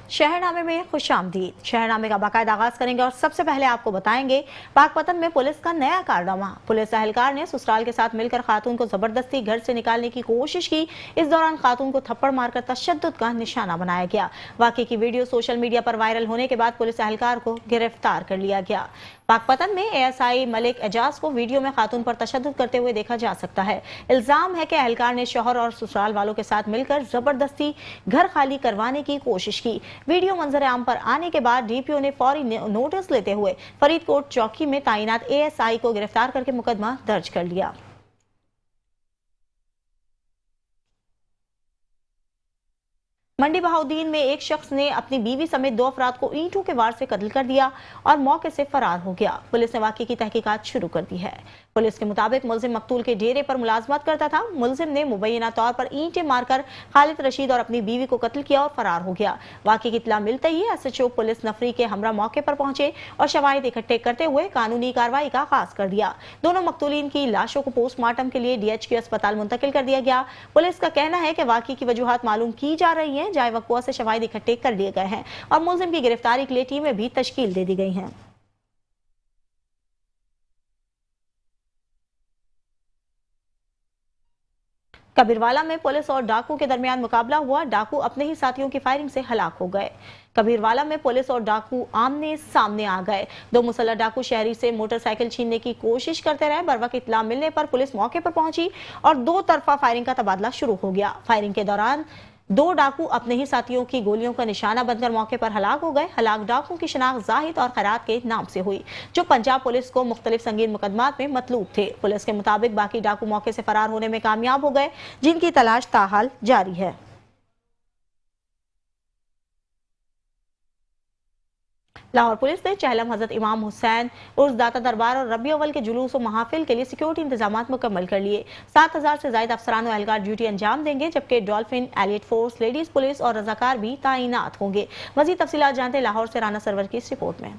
शहरनामे में खुशामदीद। शहरनामे का बाकायदा आगाज करेंगे और सबसे पहले आपको बताएंगे पाकपतन में पुलिस का नया कारनामा। पुलिस एहलकार ने ससुराल के साथ मिलकर खातून को जबरदस्ती घर से निकालने की कोशिश की। इस दौरान खातून को थप्पड़ मारकर तशद्दुद का निशाना बनाया गया। वाकये की वीडियो सोशल मीडिया पर वायरल होने के बाद पुलिस एहलकार को गिरफ्तार कर लिया गया। पाकपतन में एएसआई मलिक एजाज को वीडियो में खातून पर तशद्दुद करते हुए देखा जा सकता है। इल्जाम है कि एहलकार ने शौहर और ससुराल वालों के साथ मिलकर जबरदस्ती घर खाली करवाने की कोशिश की। वीडियो मंजर आम पर आने के बाद डीपीओ ने फौरी नोटिस लेते हुए फरीदकोट चौकी में तैनात एएसआई को गिरफ्तार करके मुकदमा दर्ज कर लिया। मंडी बहाउद्दीन में एक शख्स ने अपनी बीवी समेत 2 अफराद को ईंटों के वार से कत्ल कर दिया और मौके से फरार हो गया। पुलिस ने वाकये की तहकीकात शुरू कर दी है। पुलिस के मुताबिक मुलजिम मकतूल के डेरे पर मुलाजमत करता था। मुलजिम ने मुबैना तौर पर ईंटें मारकर खालिद रशीद और अपनी बीवी को कत्ल किया और फरार हो गया। वाकये की इत्तला मिलते ही एसएचओ पुलिस नफरी के हमरा मौके पर पहुंचे और शवाहिद इकट्ठे करते हुए कानूनी कार्रवाई का आगाज कर दिया। दोनों मकतूलीन की लाशों को पोस्टमार्टम के लिए डीएचक्यू अस्पताल मुंतकिल कर दिया गया। पुलिस का कहना है कि वाकये की वजूहात मालूम की जा रही है। जाए वक़्त से शवाहिद इकट्ठे कर लिए गए हैं और मुलजिम की गिरफ्तारी के लिए टीमें भी तश्कील दे दी गई हैं। कबीरवाला में पुलिस और डाकू के दरमियान मुकाबला हुआ। डाकू अपने ही साथियों की फायरिंग से हलाक हो गए। कबीरवाला में पुलिस और डाकू आमने सामने आ गए। 2 मुसल्लह डाकू शहरी से मोटरसाइकिल छीनने की कोशिश करते रहे। बरवक्त इत्तला मिलने पर पुलिस मौके पर पहुंची और 2 तरफा फायरिंग का तबादला शुरू हो गया। फायरिंग के दौरान 2 डाकू अपने ही साथियों की गोलियों का निशाना बनकर मौके पर हलाक हो गए। हलाक डाकू की शिनाख्त जाहिद और खैरात के नाम से हुई, जो पंजाब पुलिस को मुख्तलिफ संगीन मुकदमात में मतलूब थे। पुलिस के मुताबिक बाकी डाकू मौके से फरार होने में कामयाब हो गए, जिनकी तलाश ताहाल जारी है। लाहौर पुलिस ने चहलम हजरत इमाम हुसैन उर्स दाता दरबार और रबी अव्वल के जुलूस और महाफिल के लिए सिक्योरिटी इंतजाम मुकम्मल कर लिए। 7000 से ज्यादा अफसरान और एहलकार ड्यूटी अंजाम देंगे, जबकि dolphin, elite force, ladies police और रजाकार भी तैनात होंगे। मजीद तफसीलात जानते लाहौर से राना सरवर की इस रिपोर्ट में।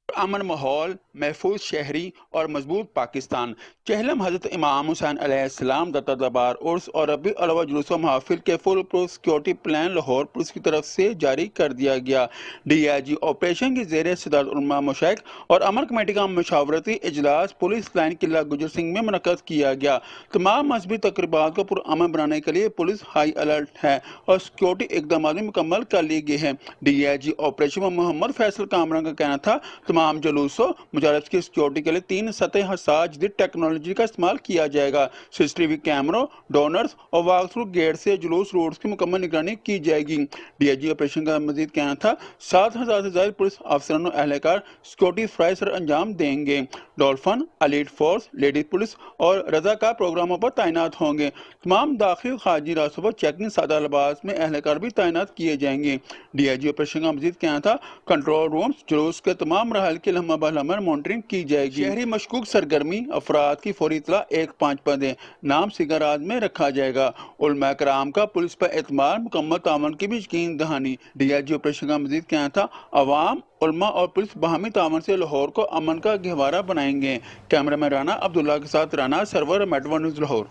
अमन माहौल, महफूज शहरी और मजबूत पाकिस्तान। चहलम हजरत इमाम हुसैन अलैहिस्सलाम दत्ता दरबार उर्स और रबी अव्वल जुलूस महाफिल के full proof security plan Lahore police की तरफ से जारी कर दिया गया। डीआईजी ऑपरेशन की ज़ेर सदारत उलमा मुशैक और अमर कमेटी का मशावरती इजलास पुलिस लाइन किला गुजर सिंह में मुनक्कद किया गया। तमाम मजहबी तकरीबात को पुरअमन बनाने के लिए पुलिस हाई अलर्ट है और सिक्योरिटी इकदाम भी मुकम्मल कर लिए गए हैं। डीआईजी ऑपरेशन मोहम्मद फैसल कामरान का कहना था तमाम जुलूसों मुजारत की सिक्योरिटी के लिए 3 सतह हसास जदीद टेक्नोलॉजी का इस्तेमाल किया जाएगा। सीसीटीवी कैमरों, डोनर्स और वॉक थ्रू गेट से जुलूस रोड्स की मुकम्मल निगरानी की जाएगी। डीआईजी ऑपरेशन का मजीद कहना था 7000 से ज्यादा पुलिस अफसरान और एहलकार सिक्योरिटी फ्राई सर अंजाम देंगे। Dolphin, elite force, ladies police और रजाकार प्रोग्रामों पर तैनात होंगे। तमाम दाखिल खारजी रास्तों पर चेकिंग सादा लिबास में एहलकार भी तैनात किए जाएंगे। डीआईजी ऑपरेशन का मजीद कहना था कंट्रोल रूम्स, जुलूस के तमाम रहल की लम्हा बलम्हा मॉनिटरिंग की जाएगी। शहरी मशकूक सरगर्मी अफराद की फौरी इत्तला 1-5 पर दें, नाम सिगारात में रखा जाएगा। उलमा कराम का पुलिस पर एतमाद, मुकम्मल तावन की भी यकीन दहानी। डीआईजी ऑपरेशन का मजीद कहना था अवाम, उलमा और पुलिस बाहमी तावन से लाहौर को अमन का गहवारा बनाएंगे। कैमरामैन राना अब्दुल्ला के साथ राना सरवर, मेट्रो न्यूज़ लाहौर।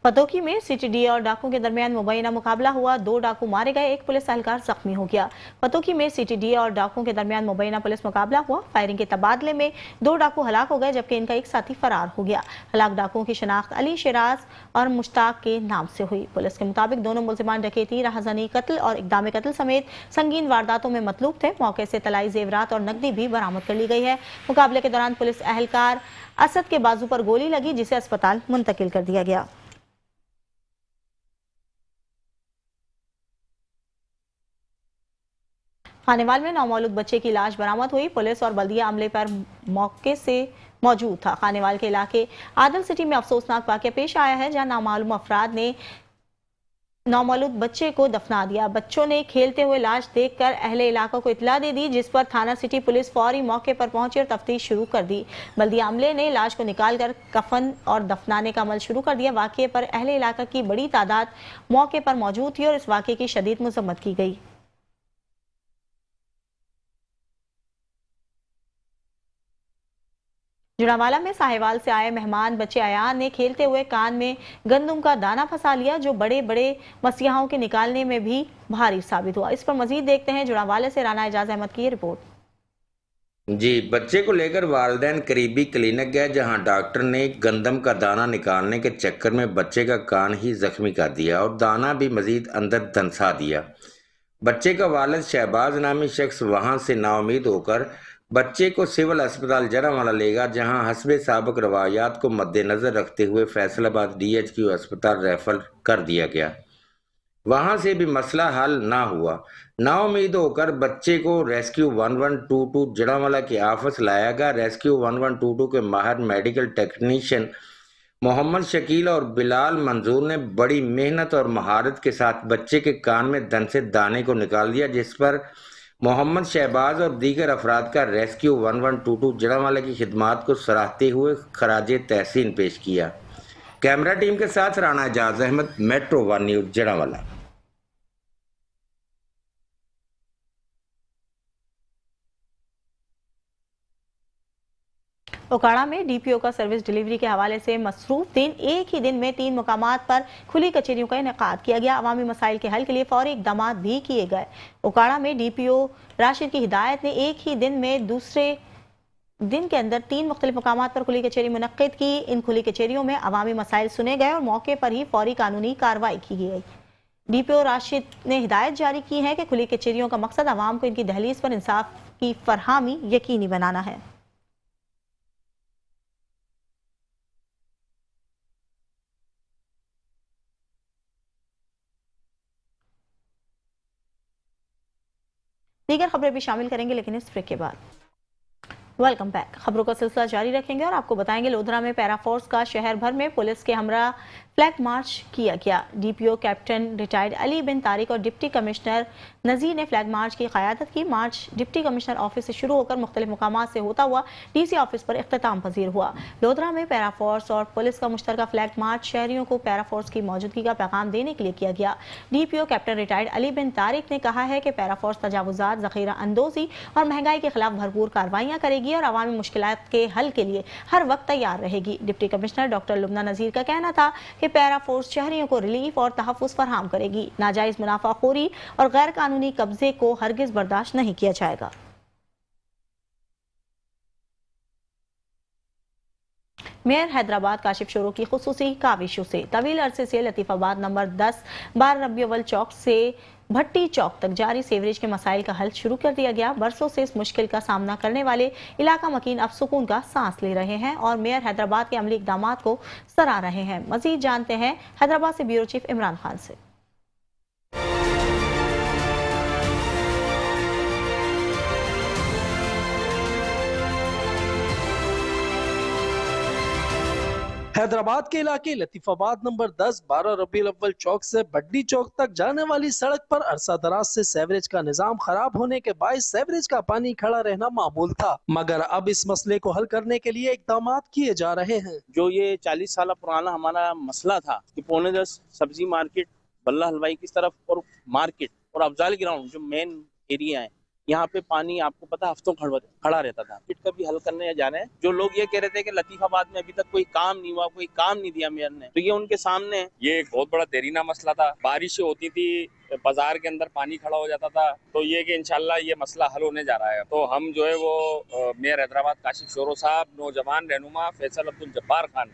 पतोकी में सीटीडी और डाकू के दरमियान मुबैना मुकाबला हुआ। 2 डाकू मारे गए, 1 पुलिस एहलकार जख्मी हो गया। पतोकी में सीटीडी और डाकू के दरमियान मुबैना पुलिस मुकाबला हुआ। फायरिंग के तबादले में 2 डाकू हलाक हो गए, जबकि इनका एक साथी फरार हो गया। हलाक डाकुओं की शिनाख्त अली, शिराज और मुश्ताक के नाम से हुई। पुलिस के मुताबिक दोनों मुलजिमान डकैती, राहजनी, कत्ल और इकदाम कत्ल समेत संगीन वारदातों में मतलूब थे। मौके से तलाई जेवरात और नकदी भी बरामद कर ली गई है। मुकाबले के दौरान पुलिस एहलकार असद के बाजू पर गोली लगी, जिसे अस्पताल मुंतकिल कर दिया गया। खानेवाल में नौमौलूद बच्चे की लाश बरामद हुई। पुलिस और बल्दिया अमले पर मौके से मौजूद था। खानेवाल के इलाके आदल सिटी में अफसोसनाक वाकया पेश आया है, जहां नामालूम अफराद ने नौमौलूद बच्चे को दफना दिया। बच्चों ने खेलते हुए लाश देखकर अहले इलाका को इतला दे दी, जिस पर थाना सिटी पुलिस फौरी मौके पर पहुंची और तफ्तीश शुरू कर दी। बल्दिया अमले ने लाश को निकालकर कफन और दफनाने का अमल शुरू कर दिया। वाकये पर अहले इलाका की बड़ी तादाद मौके पर मौजूद थी और इस वाकये की शदीद मजम्मत की गई। जुड़ावाला में साहिवाल से आए मेहमान बच्चे अयान ने खेलते हुए कान में गंदम का दाना फंसा लिया, जो बड़े बड़े मसीहाओं के निकालने में भी भारी साबित हुआ। इस पर मजीद देखते हैं जुड़ावाले से राना एजाज अहमद की ये रिपोर्ट। जी, बच्चे को लेकर वालिदैन करीबी क्लिनिक गए, जहां डॉक्टर ने गंदम का दाना निकालने के चक्कर में बच्चे का कान ही जख्मी कर दिया और दाना भी मजीद अंदर धंसा दिया। बच्चे का वालिद शहबाज नामी शख्स वहां से नाउमीद होकर बच्चे को सिविल अस्पताल जरावाला ले गया, जहां हस्बे साबिक रवायात को मद्देनजर रखते हुए फैसलाबाद DHQ अस्पताल रेफर कर दिया गया। वहां से भी मसला हल ना हुआ। नाउमीद होकर बच्चे को रेस्क्यू 1122 जड़ावाला के ऑफिस लाया गया। रेस्क्यू 1122 के माहिर मेडिकल टेक्नीशियन मोहम्मद शकील और बिलाल मंजूर ने बड़ी मेहनत और महारत के साथ बच्चे के कान में धंसे दाने को निकाल दिया, जिस पर मोहम्मद शहबाज और दीगर अफराद का रेस्क्यू 1122 जड़ावाला की खिदमात को सराहते हुए खराजे तहसीन पेश किया। कैमरा टीम के साथ राना एजाज अहमद, मेट्रो 1 न्यूज जड़ावाला। ओकाड़ा में DPO का सर्विस डिलीवरी के हवाले से मसरूफ दिन एक ही दिन में 3 मुकामात पर खुली कचहरियों का इनेकाद किया गया। अवामी मसाइल के हल के लिए फौरी इकदाम भी किए गए। ओकाड़ा में DPO राशिद की हिदायत ने एक ही दिन में दूसरे दिन के अंदर 3 मुख्तलिफ मुकामात पर खुली कचहरी मुनक्किद की। इन खुली कचहरियों में अवामी मसाइल सुने गए और मौके पर ही फौरी कानूनी कार्रवाई की गई। DPO राशिद ने हिदायत जारी की है कि खुली कचहरियों का मकसद अवाम को इनकी दहलीज पर इंसाफ की फरहामी यकीनी बनाना है। दीगर खबरें भी शामिल करेंगे, लेकिन इस ब्रेक के बाद। Welcome back. खबरों का सिलसिला जारी रखेंगे और आपको बताएंगे लोधरा में पैरा फोर्स का शहर भर में पुलिस के हमरा फ्लैग मार्च किया गया। DPO कैप्टन रिटायर्ड अली बिन तारिक और डिप्टी कमिश्नर नजीर ने फ्लैग मार्च की क़यादत की। मार्च डिप्टी कमिश्नर ऑफिस से शुरू होकर मुख्तलिफ मुकामात से होता हुआ DC ऑफिस पर इख्तिताम पजीर हुआ। लोधरा में पैरा फोर्स और पुलिस का मुश्तरका फ्लैग मार्च शहरियों को पैरा फोर्स की मौजूदगी का पैगाम देने के लिए किया गया। DPO कैप्टन रिटायर्ड अली बिन तारिक ने कहा है कि पैरा फोर्स तजावुजात, ज़ख़ीरा अंदोज़ी और महंगाई के खिलाफ भरपूर कार्रवाइयाँ करेगी और अवामी मुश्किलात के हल के लिए हर वक्त तैयार रहेगी। डिप्टी कमिश्नर डॉक्टर लुबना नज़ीर का कहना था कि पैरा फोर्स शहरियों को रिलीफ और तहफ़्फ़ुज़ फराहम करेगी। नाजायज़ मुनाफाखोरी और गैर कानूनी कब्जे को हरगिज़ बर्दाश्त नहीं किया जाएगा। मेयर हैदराबाद काशिफ शोरो की खुसूसी काविशों से तवील अरसे से लतीफ़ाबाद नंबर 10 12 रबी अव्वल चौक से भट्टी चौक तक जारी सीवरेज के मसाइल का हल शुरू कर दिया गया। बरसों से इस मुश्किल का सामना करने वाले इलाका मकीन अब सुकून का सांस ले रहे हैं और मेयर हैदराबाद के अमली इक़दाम को सराह रहे हैं। मजीद जानते हैं हैदराबाद से ब्यूरो चीफ इमरान खान से। हैदराबाद के इलाके लतीफाबाद नंबर 10 12 रबीउल अव्वल चौक से बड्डी चौक तक जाने वाली सड़क पर अरसा दराज से सेवरेज का निजाम खराब होने के बायस सेवरेज का पानी खड़ा रहना मामूल था, मगर अब इस मसले को हल करने के लिए इकदाम किए जा रहे हैं। जो ये 40 साल पुराना हमारा मसला था कि 9:45 सब्जी मार्केट, बल्ला हलवाई की तरफ और मार्केट और अफजाल ग्राउंड जो मेन एरिया है, यहाँ पे पानी आपको पता हफ्तों खड़ा रहता था। फिट का भी हल करने जा रहे हैं। जो लोग ये कह रहे थे कि लतीफाबाद में अभी तक कोई काम नहीं हुआ, कोई काम नहीं दिया मेयर ने, तो ये उनके सामने है। ये एक बहुत बड़ा देरीना मसला था। बारिशें होती थी, बाजार के अंदर पानी खड़ा हो जाता था, तो ये कि इंशाल्लाह ये मसला हल होने जा रहा है। तो हम जो है वो मेयर हैदराबाद काशिफ शोरो साहब, नौजवान रहनुमा फैसल अब्दुल जब्बार खान,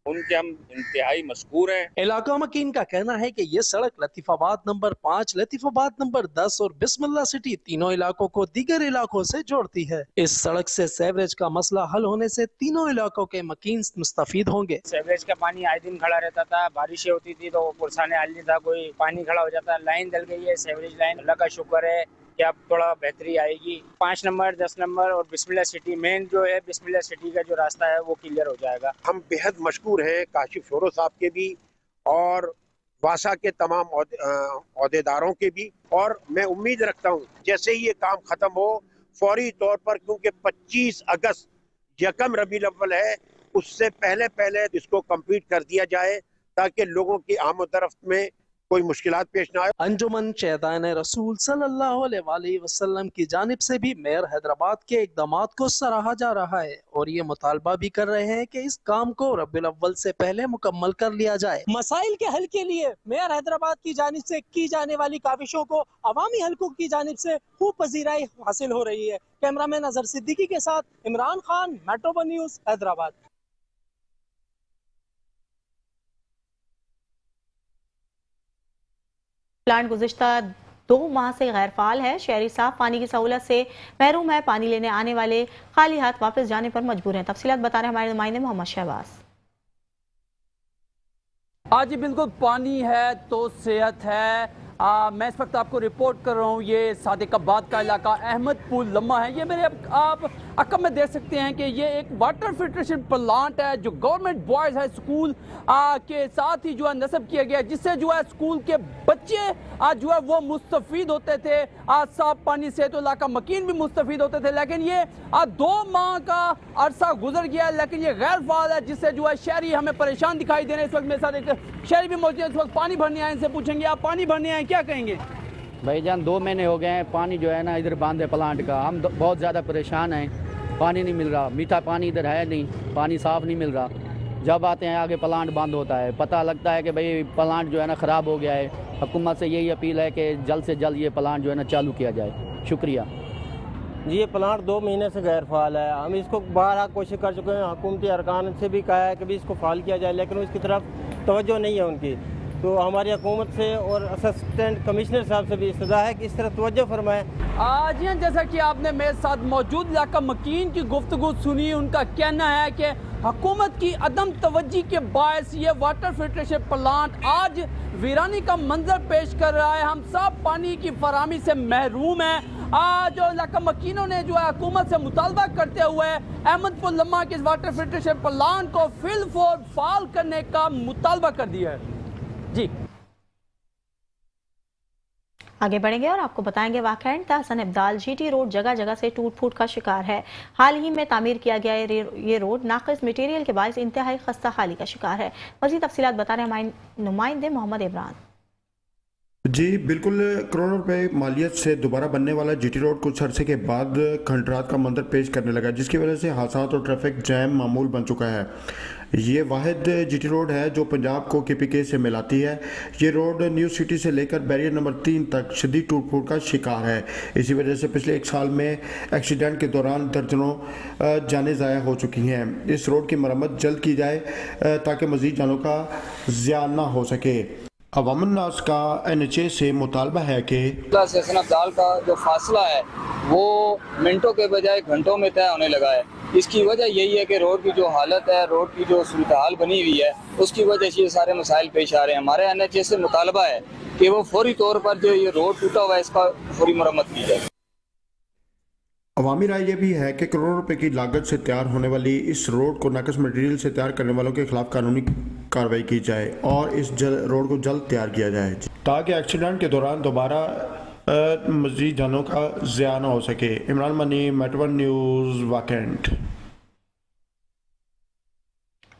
उनके हम इंतहाई मशकूर हैं। इलाका मकीन का कहना है कि ये सड़क लतीफाबाद नंबर 5, लतीफाबाद नंबर 10 और बिस्मिल्लाह सिटी तीनों इलाकों को दीगर इलाकों से जोड़ती है। इस सड़क से सेवरेज का मसला हल होने से तीनों इलाकों के मकीन मुस्तफीद होंगे। सेवरेज का पानी आए दिन खड़ा रहता था, बारिशें होती थी तो पुरसाने हाल नहीं था, कोई पानी खड़ा हो जाता। लाइन डल गई है सेवरेज लाइन, अल्लाह का शुक्र है कि अब थोड़ा बेहतरी आएगी। 5 नंबर 10 नंबर और बिस्मिल्लाह सिटी मेन जो है, बिस्मिल्लाह सिटी का जो रास्ता है वो क्लियर हो जाएगा। हम बेहद मशकूर हैं काशिफ शोरो साहब के भी और वासा के तमाम अहदेदारों के भी, और मैं उम्मीद रखता हूँ जैसे ही ये काम खत्म हो फौरी तौर पर, क्योंकि 25 अगस्त 1 रबीउल अव्वल है, उससे पहले इसको कंप्लीट कर दिया जाए ताकि लोगों की आमद रफ्त में कोई मुश्किलात पेश ना आए। अंजुमन शहदान रसूल सल्लल्लाहु अलैहि वसल्लम की जानिब से भी मेयर हैदराबाद के इकदामात को सराहा जा रहा है और ये मुतालबा भी कर रहे हैं कि इस काम को रबीउल अव्वल से पहले मुकम्मल कर लिया जाए। मसाइल के हल के लिए मेयर हैदराबाद की जानिब से की जाने वाली काविशों को अवामी हलकों की जानिब से खूब पजीराई हासिल हो रही है। कैमरामैन अजहर सिद्दीकी के साथ Imran Khan, metro one news, Hyderabad. Plant गुज़िश्ता 2 माह से गैर फाल है। शहरी साफ पानी की सहूलत से महरूम है। पानी लेने आने वाले खाली हाथ वापस जाने पर मजबूर हैं। तफसीलात बता रहे हैं हमारे नुमाइंदे मोहम्मद शहबाज। आज बिल्कुल पानी है तो सेहत है। मैं इस वक्त आपको रिपोर्ट कर रहा हूँ, ये सादिकाबाद का इलाका अहमदपुर लम्मा है। ये मेरे आप अकब में देख सकते हैं कि ये एक वाटर फिल्ट्रेशन प्लांट है जो गवर्नमेंट बॉयज़ हाई स्कूल के साथ ही जो है नस्ब किया गया, जिससे जो है स्कूल के बच्चे जो है वो मुस्तफ़ीद होते थे। साफ पानी से तो इलाका मकीन भी मुस्तफ़ीद होते थे, लेकिन ये 2 माह का अरसा गुजर गया है, लेकिन ये गैर फाल है, जिससे जो है शहरी हमें परेशान दिखाई दे रहे हैं। इस वक्त मेरे साथ एक शहरी भी मौजूद है, इस वक्त पानी भरने आए, इनसे पूछेंगे आप पानी भरने आए क्या कहेंगे? भाईजान 2 महीने हो गए हैं, पानी जो है ना इधर बांध है प्लांट का, हम बहुत ज़्यादा परेशान हैं। पानी नहीं मिल रहा, मीठा पानी इधर है नहीं, पानी साफ़ नहीं मिल रहा। जब आते हैं आगे प्लांट बंद होता है, पता लगता है कि भाई प्लांट जो है ना ख़राब हो गया है। हुकूमत से यही अपील है कि जल्द से जल्द ये प्लांट जो है ना चालू किया जाए। शुक्रिया जी। ये प्लांट 2 महीने से गैर फाल है। हम इसको बारहा कोशिश कर चुके हैं, हुकूमती अरकान से भी कहा है कि भी इसको फाल किया जाए, लेकिन उसकी तरफ तवज्जो नहीं है उनकी। तो हमारी हुकूमत से और असिस्टेंट कमिश्नर साहब से भी इस्तदा है कि इस तरह तवज्जो फरमाएं। जी हाँ, जैसा कि आपने मेरे साथ मौजूद इलाका मकीन की गुफ्तगू सुनी, उनका कहना है कि हुकूमत की अदम तवज्जी के बायस ये वाटर फिल्ट्रेशन प्लांट आज वीरानी का मंजर पेश कर रहा है। हम साफ पानी की फराहमी से महरूम हैं। आज जो इलाका मकीनों ने जो है हुकूमत से मुतालबा करते हुए अहमदपुर लम्मा के इस वाटर फिल्ट्रेशन प्लांट को फिलफोर फाल करने का मुतालबा कर दिया है। जी आगे बढ़ेंगे और आपको बताएंगे वाकई तहसन इब्दाल जीटी रोड जगह जगह से टूट फूट का शिकार है। हाल ही में तामीर किया गया ये रोड नाक़िस मटेरियल के बायस इंतहाई खस्ता हाली का शिकार है। मज़ीद तफसीलात बता रहे हमारे नुमाइंदे मोहम्मद इमरान। जी बिल्कुल, करोड़ों रुपए मालियत से दोबारा बनने वाला जीटी रोड कुछ अरसे के बाद खंडरात का मंजर पेश करने लगा, जिसकी वजह से हादसात और ट्रैफिक जैम मामूल बन चुका है। ये वाहिद जीटी रोड है जो पंजाब को केपीके से मिलाती है। ये रोड न्यू सिटी से लेकर बैरियर नंबर 3 तक शदीद टूट फूट का शिकार है। इसी वजह से पिछले 1 साल में एक्सीडेंट के दौरान दर्जनों जानें ज़ाया हो चुकी हैं। इस रोड की मरम्मत जल्द की जाए ताकि मज़ीद जानों का ज़ियान ना हो सके। अवाम नास का NHA से मुतालबा है कि तहसन इब्दाल का जो फासला है वो मिनटों के बजाय घंटों में तय होने लगा है। इसकी वजह यही है कि रोड की जो हालत है, रोड की जो सूरत हाल बनी हुई है, उसकी वजह से ये सारे मसाइल पेश आ रहे हैं। हमारे NHA से मुतालबा है कि वो फौरी तौर पर जो ये रोड टूटा हुआ है इसका फौरी मरम्मत की जाए। अवामी राय ये भी है कि करोड़ों रुपए की लागत से तैयार होने वाली इस रोड को नाक़िस मटेरियल से तैयार करने वालों के खिलाफ कानूनी कार्रवाई की जाए और इस रोड को जल्द तैयार किया जाए ताकि एक्सीडेंट के दौरान दोबारा मज़ीद जानों का ज़िया न हो सके। Imran Mani, metro one news, वाकंट।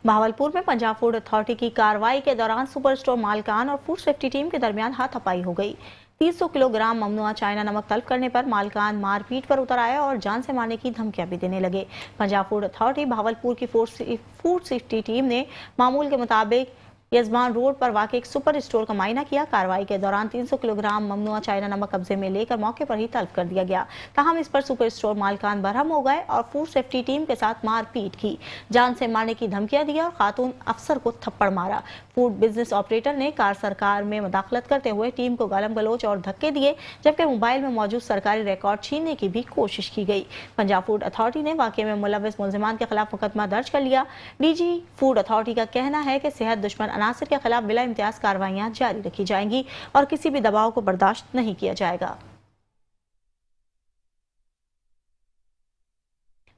बहावलपुर में पंजाब फूड अथॉरिटी की कार्रवाई के दौरान सुपर स्टोर मालकान और फूड सेफ्टी टीम के दरमियान हाथापाई हो गई। 300 किलोग्राम ममनुआ चाइना नमक तलब करने पर मालकान मारपीट पर उतर आए और जान से मारने की धमकियां भी देने लगे। पंजाब फूड अथॉरिटी बहावलपुर की फूड सेफ्टी टीम ने मामूल के मुताबिक यजमान रोड पर वाक़ एक सुपर स्टोर का मायना किया। कार्रवाई के दौरान 300 किलोग्राम ममनुआ चाइना नमक कब्जे में लेकर मौके पर ही तलब कर दिया गया। ताहम इस पर सुपर स्टोर मालकान बरहम हो गए और फूड सेफ्टी टीम के साथ मारपीट की, जान से मारने की धमकियां दी और खातून अफसर को थप्पड़ मारा। फूड बिजनेस ऑपरेटर ने कार सरकार में मुदाखलत करते हुए टीम को गालम गलोच और धक्के दिए, जबकि मोबाइल में मौजूद सरकारी रिकॉर्ड छीनने की भी कोशिश की गई। पंजाब फूड अथॉरिटी ने वाक़े में मुलव्वस मुल्ज़िमान के खिलाफ मुकदमा दर्ज कर लिया। डीजी फूड अथॉरिटी का कहना है कि सेहत दुश्मन अनासर के खिलाफ बिला इम्तियाज कार्रवाइयां जारी रखी जाएंगी और किसी भी दबाव को बर्दाश्त नहीं किया जाएगा।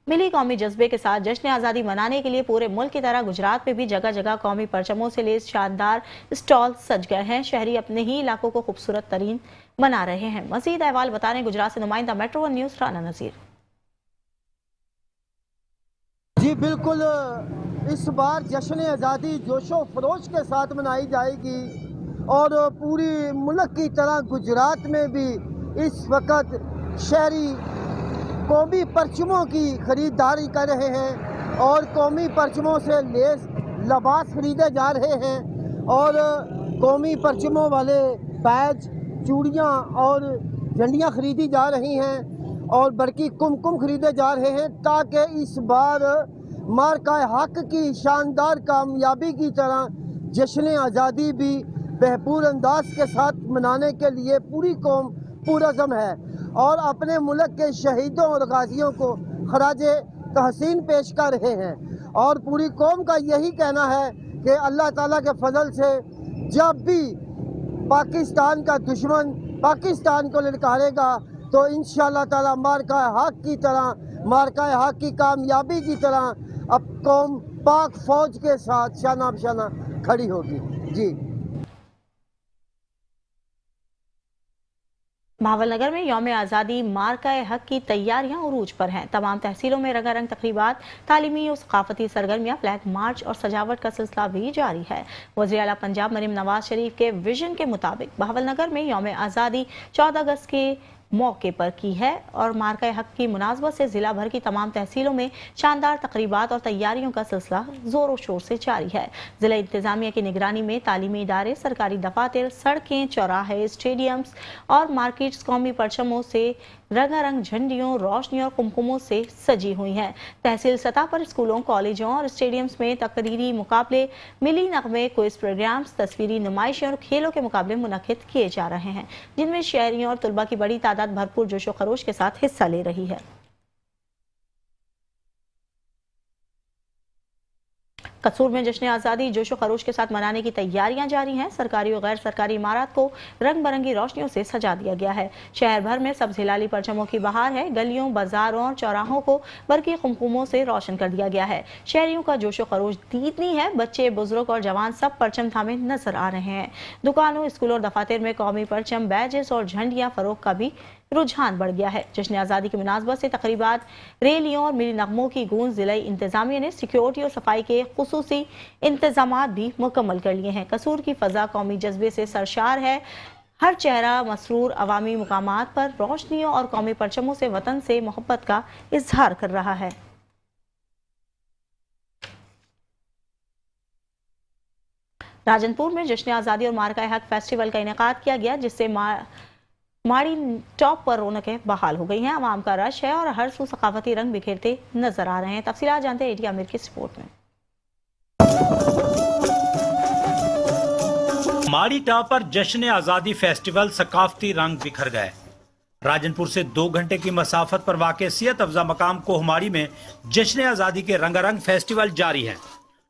मिली कौमी जज्बे के साथ जश्न आज़ादी मनाने के लिए पूरे मुल्क की तरह गुजरात में भी जगह जगह कौमी परचमों से लेस शानदार स्टॉल सज गए हैं। शहरी अपने ही इलाकों को खूबसूरत तरीन बना रहे हैं। मजीद अहवाल बता रहे हैं गुजरात से नुमाइंदा मेट्रो वन न्यूज़ राना नज़ीर। जी बिल्कुल, इस बार जश्न आज़ादी जोशो खरोश के साथ मनाई जाएगी और पूरी मुल्क की तरह गुजरात में भी इस वक्त शहरी कौमी परचमों की ख़रीदारी कर रहे हैं और कौमी परचमों से लेस लिबास खरीदे जा रहे हैं और कौमी परचमों वाले बैज, चूड़ियाँ और झंडियाँ खरीदी जा रही हैं और बरकी कुमकुम खरीदे जा रहे हैं ताकि इस बार मार्का हक की शानदार कामयाबी की तरह जश्न आज़ादी भी भरपूर अंदाज के साथ मनाने के लिए पूरी कौम पुरअज़्म है और अपने मुल्क के शहीदों और गाजियों को खराजे तहसीन पेश कर रहे हैं और पूरी कौम का यही कहना है कि अल्लाह ताला के फजल से जब भी पाकिस्तान का दुश्मन पाकिस्तान को ललकारेगा तो इंशाअल्लाह ताला मार्का हक की तरह, मार्का हक की कामयाबी की तरह अब कौम पाक फौज के साथ शाना बशाना खड़ी होगी। जी। भावलनगर में यौम आज़ादी मार्का हक की तैयारियां उरूज पर हैं। तमाम तहसीलों में रंगारंग तकरीबात, तालीमी और सकाफती सरगर्मियां, फ्लैग मार्च और सजावट का सिलसिला भी जारी है। वज़ीर आला पंजाब मरीम नवाज शरीफ के विजन के मुताबिक भावलनगर में यौम आज़ादी 14 अगस्त के मौके पर की है और मार्का हक की मुनासबत से जिला भर की तमाम तहसीलों में शानदार तकरीबात और तैयारियों का सिलसिला जोरों शोर से जारी है। जिला इंतजामिया की निगरानी में तालीमी इदारे, सरकारी दफातर, सड़कें, चौराहे, स्टेडियम्स और मार्केट्स कौमी परचमों से रंगारंग झंडियों, रोशनियों और कुमकुमों से सजी हुई हैं। तहसील सतह पर स्कूलों, कॉलेजों और स्टेडियम्स में तकरीरी मुकाबले, मिली नगमे, क्विज प्रोग्राम्स, तस्वीरी नुमाइशें और खेलों के मुकाबले मुनक्किद किए जा रहे हैं, जिनमें शहरियों और तुलबा की बड़ी तादाद भरपूर जोशो खरोश के साथ हिस्सा ले रही है। कसूर में जश्न आज़ादी जोशो खरोश के साथ मनाने की तैयारियां जारी हैं। सरकारी और गैर सरकारी इमारत को रंग बिरंगी रोशनियों से सजा दिया गया है। शहर भर में सब हिलाली परचमों की बहार है। गलियों, बाजारों और चौराहों को बरकी कुमकुमों से रोशन कर दिया गया है। शहरियों का जोशो खरोश दीदनी है। बच्चे, बुजुर्ग और जवान सब परचम थामे नजर आ रहे हैं। दुकानों, स्कूलों और दफातर में कौमी परचम, बैजेस और झंडियां फरोख का भी रुझान बढ़ गया है। जश्न आज़ादी की मुनासबत से तकरीबात, रैलियों और मिली नगमों की गूंज जिला इंतजामिया ने सिक्योरिटी और सफाई के खुसूसी इंतजामात भी मुकम्मल कर लिए हैं। कसूर की फजा कौमी जज्बे से सरशार है। हर चेहरा मसरूर अवामी मुकामात पर रोशनियों और कौमी परचमों से वतन से मोहब्बत का इजहार कर रहा है। राजनपुर में जश्न आज़ादी और मार्का हक फेस्टिवल का इनेकाद किया गया, जिससे माड़ी टॉप पर रौनकें बहाल हो गई हैं। आवाम का रश है और हर सू सकाफती रंग बिखेरते नजर आ रहे हैं। तफसीलात जानते हैं एटी आमिर की रिपोर्ट में। माड़ी टॉप पर जश्न आज़ादी फेस्टिवल सकाफती रंग बिखर गए। राजनपुर से 2 घंटे की मसाफत पर वाक़ सेहत अफजा मकाम कोहमाड़ी में जश्न आज़ादी के रंगारंग फेस्टिवल जारी है।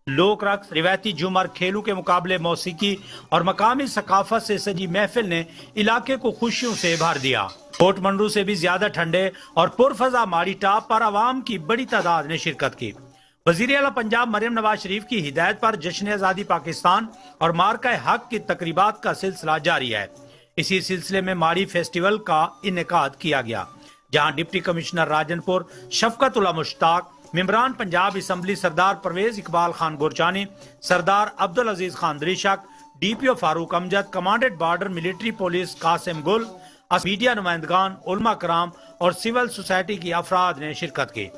लोक रक्स, रिवायती झूमर, खेलों के मुकाबले, मौसीकी और मकामी सकाफत से सजी महफिल ने इलाके को खुशियों से भर दिया। कोटमंडू से भी ज्यादा ठंडे और पुरफजा माड़ी टॉप पर आवाम की बड़ी तादाद ने शिरकत की। वज़ीर आला पंजाब मरीम नवाज शरीफ की हिदायत पर जश्न आज़ादी पाकिस्तान और मार्का हक की तकरीबात का सिलसिला जारी है। इसी सिलसिले में माड़ी फेस्टिवल का इनेकाद किया गया, जहाँ डिप्टी कमिश्नर राजनपुर शफकत उल्ला मुश्ताक, मेंबरान Punjab assembly Sardar Parvez Iqbal Khan Gurchani, Sardar Abdul Aziz Khan Dreshak, DPO Farooq Amjad, commandant border military police Qasim Gul, media नुमाइंदगान, उलमा कराम और सिविल सोसाइटी की अफराद ने शिरकत की।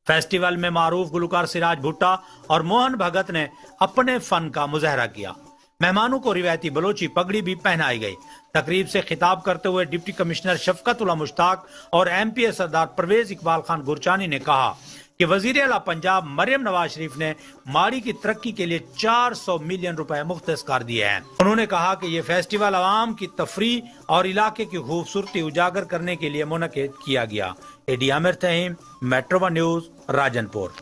फेस्टिवल में मारूफ गुलकार सिराज भुट्टा और मोहन भगत ने अपने फन का मुजाहरा किया। मेहमानों को रिवायती बलोची पगड़ी भी पहनाई गई। तकरीब से खिताब करते हुए डिप्टी कमिश्नर शफकत उल्ला मुश्ताक और MPA सरदार परवेज इकबाल खान गुरचानी ने कहा कि वज़ीर आला पंजाब मरियम नवाज शरीफ ने माड़ी की तरक्की के लिए 400 मिलियन रुपए मुख्तस कर दिए हैं। उन्होंने कहा कि ये फेस्टिवल आवाम की तफरी और इलाके की खूबसूरती उजागर करने के लिए मुनक्किद किया गया। एडी आमिर तहीम, मेट्रो 1 न्यूज, राजनपुर।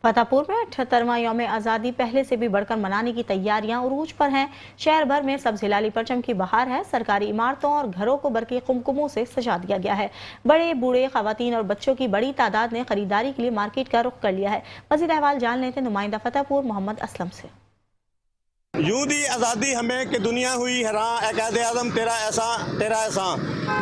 फतेहपुर में 78वां यौम आज़ादी पहले से भी बढ़कर मनाने की तैयारियां उरूज पर हैं। शहर भर में सब हिलाली परचम की बहार है। सरकारी इमारतों और घरों को बरकी कुमकुमों से सजा दिया गया है। बड़े बूढ़े, खवातीन और बच्चों की बड़ी तादाद ने खरीदारी के लिए मार्केट का रुख कर लिया है। मज़ीद अहवाल जान लेते नुमाइंदा फतेहपुर मोहम्मद असलम से। यूं दी आज़ादी हमें कि दुनिया हुई हैरान, ए कायदे आज़म तेरा ऐसा।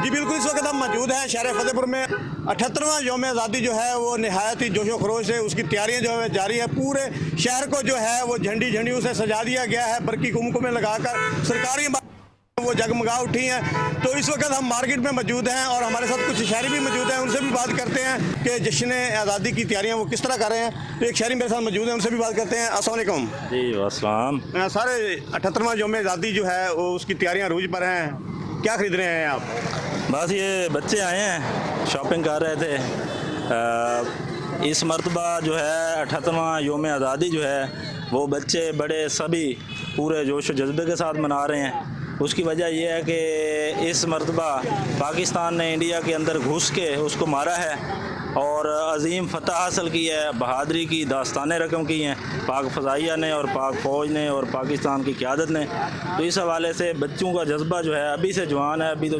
जी बिल्कुल, इस वक्त हम मौजूद हैं शहर फतेहपुर में। 78वां यौम आज़ादी जो है वो नहायत ही जोशो खरोश से उसकी तैयारियां जो है जारी है। पूरे शहर को जो है वो झंडियों से सजा दिया गया है, बरकी कुमकुमें लगाकर सरकारी वो जगमगा उठी हैं। तो इस वक्त हम मार्केट में मौजूद हैं और हमारे साथ कुछ शहरी भी मौजूद हैं, उनसे भी बात करते हैं कि जश्न आज़ादी की तैयारियां वो किस तरह कर रहे हैं। तो एक शहरी मेरे साथ मौजूद हैं, उनसे भी बात करते हैं। अस्सलाम वालेकुम। जी अस्सलाम। सारे 78वां यौम आज़ादी जो है वो उसकी तैयारियां रूज पर हैं, क्या खरीद रहे हैं आप? बस ये बच्चे आए हैं, शॉपिंग कर रहे थे। इस मरतबा जो है 78वां यौम आज़ादी जो है वो बच्चे बड़े सभी पूरे जोश व जज्बे के साथ मना रहे हैं। उसकी वजह यह है कि इस मरतबा पाकिस्तान ने इंडिया के अंदर घुस के उसको मारा है और अजीम फतह हासिल की है, बहादरी की दास्तानें रकम की हैं पाक फ़ज़ाइया ने और पाक फ़ौज ने और पाकिस्तान की क़यादत ने। तो इस हवाले से बच्चों का जज्बा जो है अभी से जवान है, अभी तो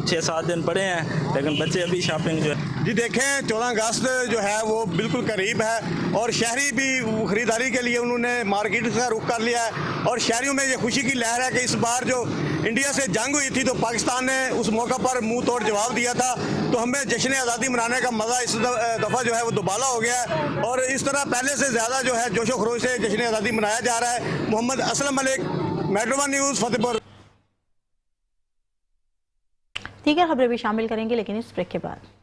6-7 दिन पड़े हैं, लेकिन बच्चे अभी शॉपिंग जो है। जी देखें, 14 अगस्त जो है वो बिल्कुल करीब है और शहरी भी ख़रीदारी के लिए उन्होंने मार्केट का रुख कर लिया है और शहरियों में ये खुशी की लहर है कि इस बार जो इंडिया से जंग हुई थी तो पाकिस्तान ने उस मौका पर मुंह तोड़ जवाब दिया था। तो हमें जश्न आज़ादी मनाने का मज़ा इस दफ़ा जो है वो दुबाला हो गया है और इस तरह पहले से ज़्यादा जो है जोशो खरोश से जश्न आज़ादी मनाया जा रहा है। Mohammad Aslam Malik, metro 1 news, Fatehpur. दीगर खबरें भी शामिल करेंगे, लेकिन इस ब्रेक के बाद।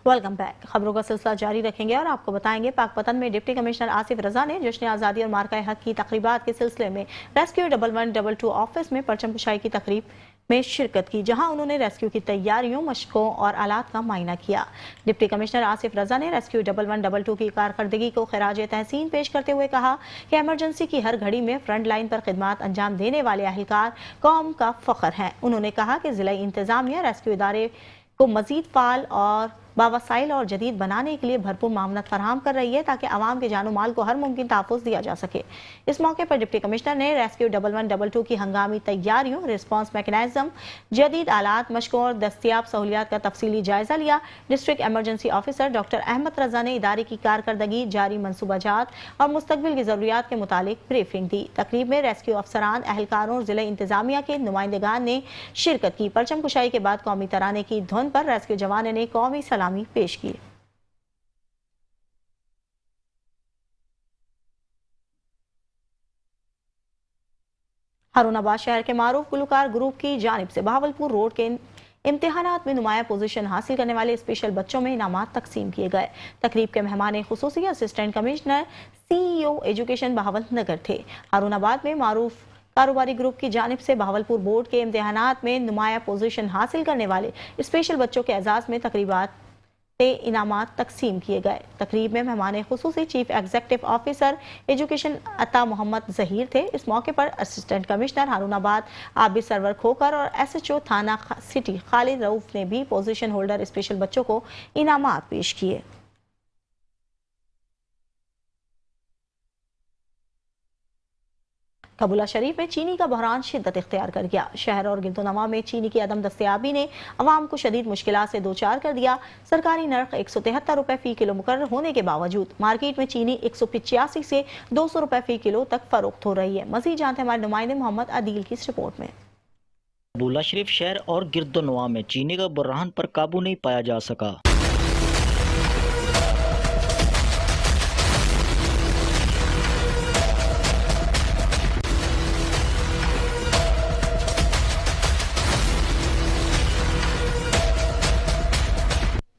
Welcome back. खबरों का सिलसिला जारी रखेंगे और आपको बताएंगे पाकपतन में डिप्टी कमिश्नर आसिफ रजा ने जश्न आज़ादी और मार्का हक की तकरीबात के सिलसिले में रेस्क्यू 1112 ऑफिस में परचम कुशाई की तकरीब में शिरकत की, जहां उन्होंने रेस्क्यू की तैयारियों, मशकों और आलात का मायना किया। डिप्टी कमिश्नर आसिफ रजा ने रेस्क्यू 1112 की कारकर्दगी को खराज तहसीन पेश करते हुए कहा कि एमरजेंसी की हर घड़ी में फ्रंट लाइन पर खिदमत अंजाम देने वाले अहलकार कौम का फख्र हैं। उन्होंने कहा कि जिला इंतजामिया रेस्क्यू इदारे को मजीद फाल और बावसाइल और जदीद बनाने के लिए भरपूर मामलत फराहम कर रही है ताकि आवाम के जानो माल को हर मुमकिन तहफ़्फ़ुज़ दिया जा सके। इस मौके पर डिप्टी कमिश्नर ने रेस्क्यू 1112 की हंगामी तैयारियों, रिस्पॉन्स मैकेनिज्म, जदीद आलात, मशकों और दस्तियाब सहूलियात का तफसीली जायजा लिया। District emergency officer doctor Ahmad Raza ने इदारे की कारकर्दगी, जारी मनसूबाजात और मुस्तकबिल की ज़रूरियात के मुतालिक ब्रीफिंग दी। तकरीब में रेस्क्यू अफसरान, अहलकारों और जिला इंतजामिया के नुमाइंदगान ने शिरकत की। परचम कुशाई के बाद कौमी तराने की धुन पर रेस्क्यू जवानों ने कौमी सलामी पेश की। हारूनाबाद शहर के मारूफ गुलकार ग्रुप की जानिब से बहावलपुर रोड के इम्तिहानात में नुमाया पोजीशन हासिल करने वाले स्पेशल बच्चों में इनामात तकसीम किए गए। तकरीब के मेहमान खुसूसी assistant commissioner CEO education Bahawalnagar थे। हारूनाबाद में मारूफ कारोबारी ग्रुप की जानिब से बहावलपुर बोर्ड के इम्तिहानात में नुमाया पोजीशन हासिल करने वाले स्पेशल बच्चों के एजाज में तकरीबात से इनामात तकसीम किए गए। तकरीब में मेहमान खुसूसी chief executive officer education Ata Muhammad Zaheer थे। इस मौके पर असिस्टेंट कमिश्नर हारूनाबाद आबिद सरवर खोकर और SHO थाना सिटी खालिद रऊफ ने भी पोजीशन होल्डर स्पेशल बच्चों को इनामात पेश किए। कबूला शरीफ में चीनी का बहरान शिद्दत इख्तियार कर गया। शहर और गिरदोनवा में चीनी की अदम दस्तयाबी ने अवाम को शदीद मुश्किलात से दोचार कर दिया। सरकारी नर्ख 173 रुपए फी किलो मुकर्रर होने के बावजूद मार्केट में चीनी 185 से 200 रुपए फी किलो तक फरोख्त हो रही है। मजीद जानते हमारे नुमाइंदे मोहम्मद अदील की इस रिपोर्ट में। कबूला शरीफ शहर और गिरदोनवा में चीनी का बहरान पर काबू नहीं पाया जा सका।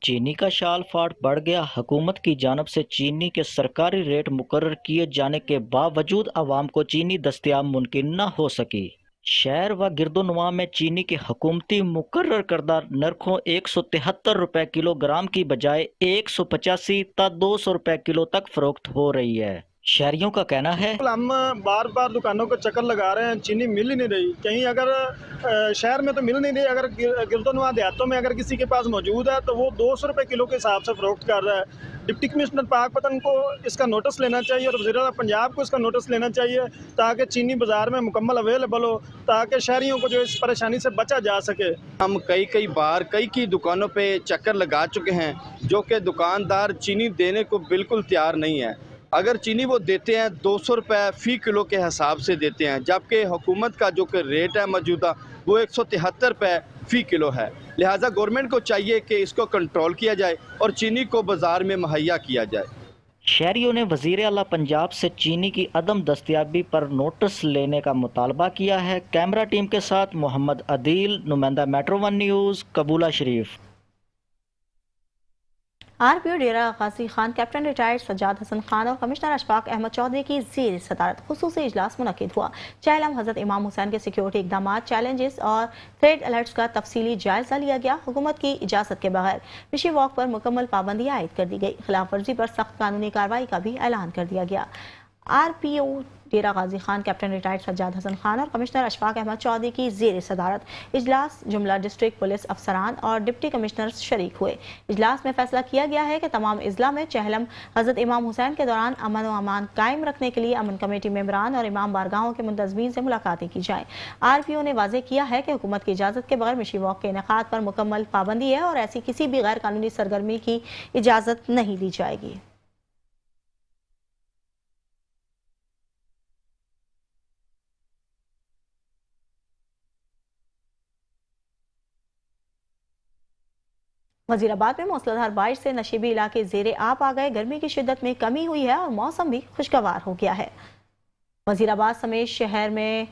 चीनी का शाल फाट बढ़ गया। हुकूमत की जानब से चीनी के सरकारी रेट मुकर्रर किए जाने के बावजूद आवाम को चीनी दस्तयाब मुमकिन न हो सकी। शहर व गिरदोनवा में चीनी के हुकूमती मुकर्रर करदा नरखों 173 रुपए किलोग्राम की बजाय 185 ता 200 रुपए किलो तक फरोख्त हो रही है। शहरियों का कहना है हम बार बार दुकानों को चक्कर लगा रहे हैं, चीनी मिल ही नहीं रही। कहीं अगर शहर में तो मिल नहीं रही, अगर गिरदोनवा देहातों में अगर किसी के पास मौजूद है तो वो 200 रुपए किलो के हिसाब से फरोख्त कर रहा है। डिप्टी कमिश्नर पाकपतन को इसका नोटिस लेना चाहिए और वज़ीर पंजाब को इसका नोटिस लेना चाहिए ताकि चीनी बाज़ार में मुकम्मल अवेलेबल हो, ताकि शहरियों को जो इस परेशानी से बचा जा सके। हम कई बार कई दुकानों पे चक्कर लगा चुके हैं, जो कि दुकानदार चीनी देने को बिल्कुल तैयार नहीं है। अगर चीनी वो देते हैं 200 रुपये फ़ी किलो के हिसाब से देते हैं, जबकि हुकूमत का जो कि रेट है मौजूदा वो 173 रुपये फ़ी किलो है। लिहाजा गवर्नमेंट को चाहिए कि इसको कंट्रोल किया जाए और चीनी को बाज़ार में मुहैया किया जाए। शहरियों ने वज़ीर आला पंजाब से चीनी की अदम दस्तयाबी पर नोटिस लेने का मुतालबा किया है। कैमरा टीम के साथ मोहम्मद अदील, नुमाइंदा मेट्रो 1 न्यूज़, कबूला शरीफ। आरपीओ डेरा गाजी खान, कैप्टन रिटायर्ड सज्जाद हसन खान और कमिश्नर अशफाक अहमद चौधरी की ज़ेर सदारत खुसूसी इजलास मुनक्किद हुआ। चेहलम हज़रत इमाम हुसैन के सिक्योरिटी इक़दामात, चैलेंजेस और थ्रेड अलर्ट्स का तफसीली जायजा लिया गया। हुकूमत की इजाज़त के बगैर मिशी वॉक पर मुकम्मल पाबंदी आयद कर दी गई। खिलाफ वर्जी पर सख्त कानूनी कार्रवाई का भी ऐलान कर दिया गया। आरपीओ डेरा गाजी खान, कैप्टन रिटायर्ड सज्जाद हसन खान और कमिश्नर अशफाक अहमद चौधरी की ज़ेर सदारत इजलास जुमला डिस्ट्रिक्ट पुलिस अफसरान और डिप्टी कमिश्नर्स शरीक हुए। इजलास में फैसला किया गया है कि तमाम अजला में चेहलम हज़रत इमाम हुसैन के दौरान अमन व अमान कायम रखने के लिए अमन कमेटी मेंबरान और इमाम बारगाहों के मुंतज़मीन से मुलाकातें की जाएँ। आरपीओ ने वाज़ेह किया है कि हुकूमत की इजाज़त के बगैर मिशी वॉक के इनेकाद पर मुकम्मल पाबंदी है और ऐसी किसी भी गैर कानूनी सरगर्मी की इजाज़त नहीं दी जाएगी। वजीराबाद में मूसलाधार बारिश से नशीबी इलाके ज़ेरे आब आ गए। गर्मी की शिद्दत में कमी हुई है और मौसम भी खुशगवार हो गया है। वजीराबाद समेत शहर में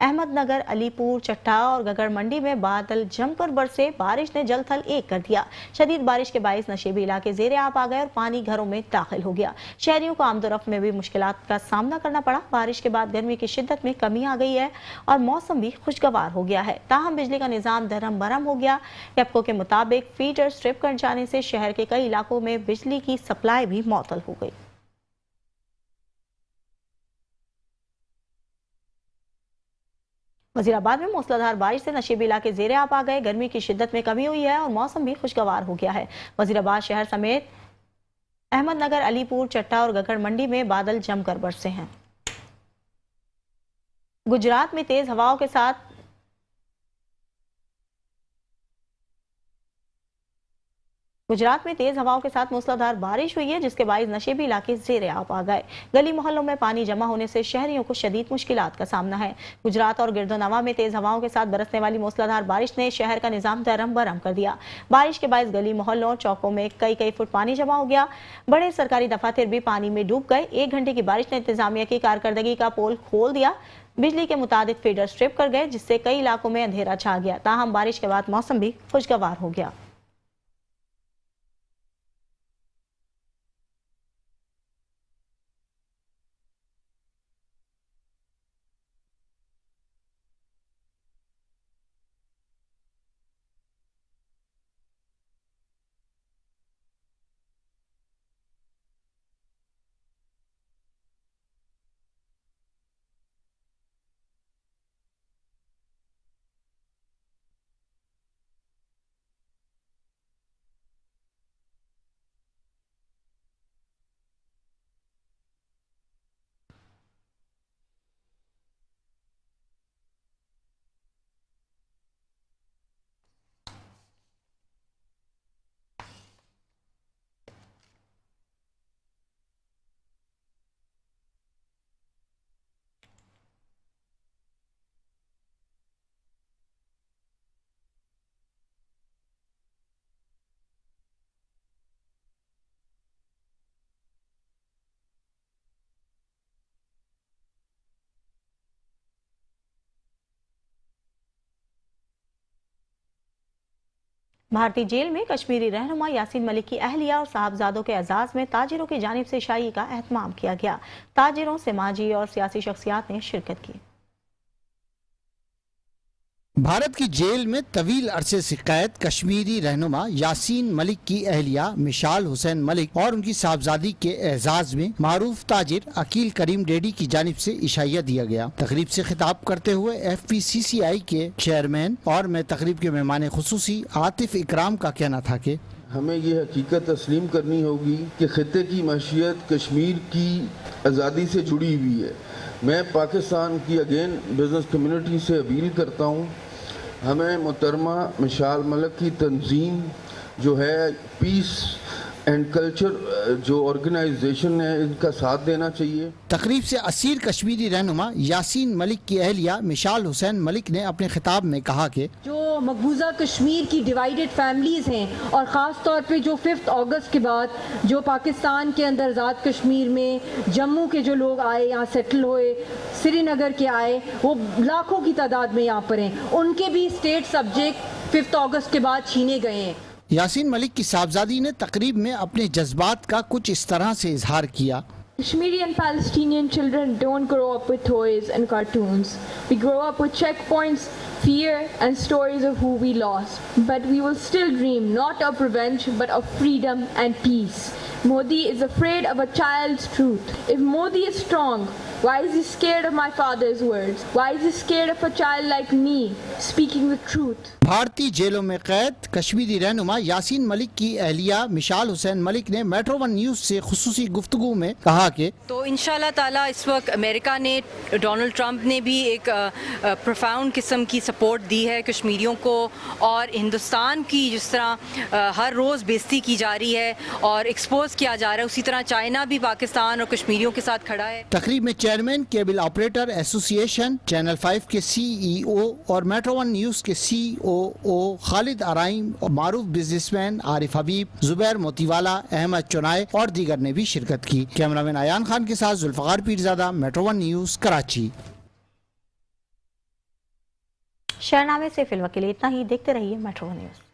अहमदनगर, अलीपुर, चट्टा और गगड़ मंडी में बादल जमकर बरसे। बारिश ने जल थल एक कर दिया। शदीद बारिश के बायस नशीबी इलाके ज़ेरे आब आ गए और पानी घरों में दाखिल हो गया। शहरियों को आमदोरफ्त में भी मुश्किलात का सामना करना पड़ा। बारिश के बाद गर्मी की शिद्दत में कमी आ गई है और मौसम भी खुशगवार हो गया है। ताहम बिजली का निज़ाम दरम बरम हो गया। कैप्को के मुताबिक फीडर स्ट्रिप कर जाने से शहर के कई इलाकों में बिजली की सप्लाई भी मुअत्तल हो गई। वजीराबाद में मूसलाधार बारिश से नशीबी इलाके ज़ेरे आब आ गए। गर्मी की शिद्दत में कमी हुई है और मौसम भी खुशगवार हो गया है। वजीराबाद शहर समेत अहमदनगर, अलीपुर, चट्टा और गगड़ मंडी में बादल जमकर बरसे हैं। गुजरात में तेज हवाओं के साथ मूसलाधार बारिश हुई है, जिसके बायस नशीबी इलाके ज़ेरे आब आ गए। गली मोहल्लों में पानी जमा होने से शहरियों को शदीद मुश्किलात का सामना है। गुजरात और गिरदोनवा में तेज हवाओं के साथ बरसने वाली मूसलाधार बारिश ने शहर का निज़ाम दरम बरम कर दिया। बारिश के बायस गली मोहल्लों और चौकों में कई फुट पानी जमा हो गया। बड़े सरकारी दफातर भी पानी में डूब गए। 1 घंटे की बारिश ने इंतजामिया की कारकर्दगी का पोल खोल दिया। बिजली के मुताबिक फीडर स्ट्रिप कर गए, जिससे कई इलाकों में अंधेरा छा गया। ताहम बारिश के बाद मौसम भी खुशगवार हो गया। भारतीय जेल में कश्मीरी रहनुमा यासीन मलिक की अहलिया और साहबजादों के एजाज में ताजिरों की जानिब से शाही का एहतमाम किया गया। ताजिरों, समाजी और सियासी शख्सियात ने शिरकत की। भारत की जेल में तवील अरसे से कैद कश्मीरी रहनुमा यासीन मलिक की अहलिया मिशाल हुसैन मलिक और उनकी साहबजादी के एजाज में मारूफ ताजिर अकील करीम डेडी की जानिब से इशाइया दिया गया। तकरीब से खिताब करते हुए FPCCI के चेयरमैन और मैं तकरीब के मेहमान खुसूसी आतिफ इकराम का कहना था कि हमें ये हकीकत तस्लीम करनी होगी कि खित्ते की मईशत कश्मीर की आज़ादी से जुड़ी हुई है। मैं पाकिस्तान की अगेन बिजनेस कम्युनिटी से अपील करता हूँ, हमें मोहतरमा मिशाल मलिक की तंजीम जो है पीस एंड कल्चर जो ऑर्गेनाइजेशन है इनका साथ देना चाहिए। तकरीब से असीर कश्मीरी रहनुमा यासीन मलिक की अहलिया मिशाल हुसैन मलिक ने अपने खिताब में कहा कि जो मकबूजा कश्मीर की डिवाइडेड फैमिलीज हैं और ख़ास तौर पे जो 5 अगस्त के बाद जो पाकिस्तान के अंदर आज़ाद कश्मीर में जम्मू के जो लोग आए, यहाँ सेटल हुए, श्रीनगर के आए, वो लाखों की तादाद में यहाँ पर हैं, उनके भी स्टेट सब्जेक्ट 5 अगस्त के बाद छीने गए हैं। यासीन मलिक की साहबजादी ने तकरीब में अपने जज्बात का कुछ इस तरह से इजहार किया। Kashmiri and Palestinian children don't grow up with toys and cartoons. We grow up with checkpoints, fear and stories of who we lost. But we will still dream not of revenge but of freedom and peace. Modi is afraid of a child's truth. If Modi is strong, why is he scared of my father's words? Why is he scared of a child like me speaking the truth? भारतीय जेलों में कैद कश्मीरी रहनुमा यासीन मलिक की अहलिया मिशाल हुसैन मलिक ने metro 1 news से खुसूसी गुफ्तगू में कहा कि तो इंशाल्लाह ताला इस वक्त अमेरिका ने, डोनाल्ड ट्रंप ने भी एक प्रोफाउंड किस्म की सपोर्ट दी है कश्मीरियों को, और हिंदुस्तान की जिस तरह हर रोज़ बेइज्जती की जा रही है और एक्सपोज किया जा रहा है, उसी तरह चाइना भी पाकिस्तान और कश्मीरियों के साथ खड़ा है। तकरीब में chairman cable operator association, channel 5 के CEO और मेट्रो 1 न्यूज़ के COO खालिद अराइम और मारूफ बिजनेसमैन आरिफ हबीब, जुबैर मोतीवाला, अहमद चुनाए और दीगर ने भी शिरकत की। कैमरामैन अयान खान के साथ जुल्फकार पीरजादा, मेट्रो 1 न्यूज़, कराची। शहरनामे से फिल्म के लिए इतना ही। देखते रहिए मेट्रो 1 न्यूज़।